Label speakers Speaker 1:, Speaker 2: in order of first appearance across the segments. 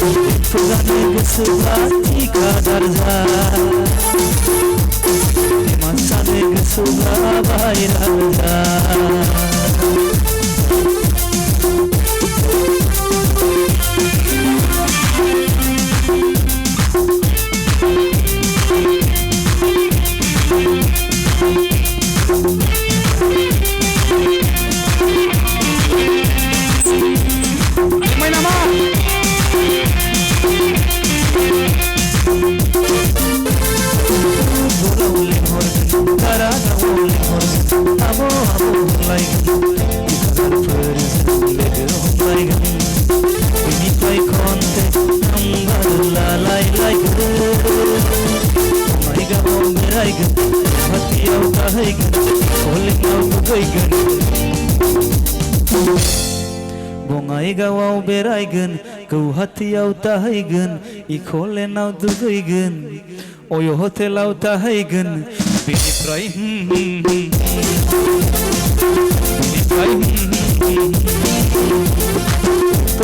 Speaker 1: जानो गोसोब्ला थिखादार जा फेमास जानो गोसोब्ला भाइराल जा बङाइगावआव बेरायगोन गौहाटियाव थाहैगोन इखलेन्डआव दुगैगोन अय' हटेलाव थाहैगोन बेनिफ्राय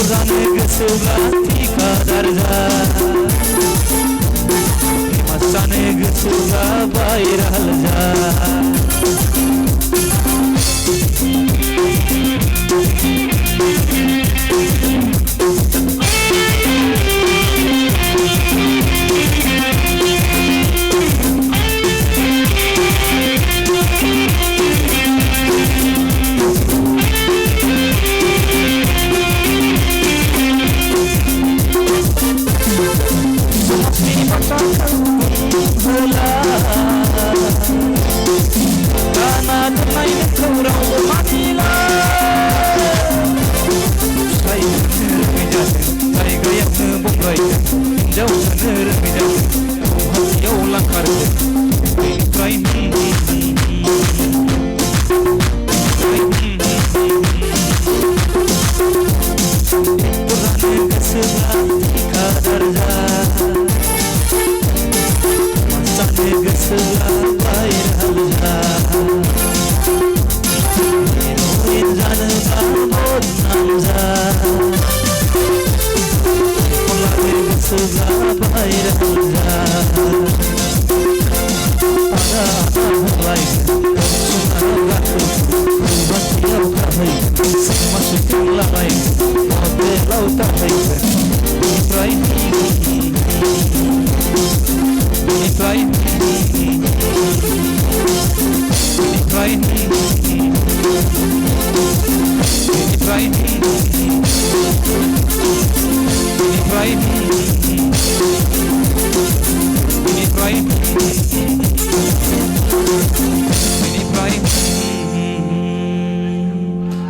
Speaker 1: जानो गोसोब्ला थिखादार जा फेमास जानो गोसोब्ला भाइराल जा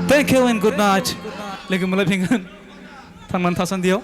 Speaker 1: Thank you and good night. Logo mulai pengen tangan tasan dia.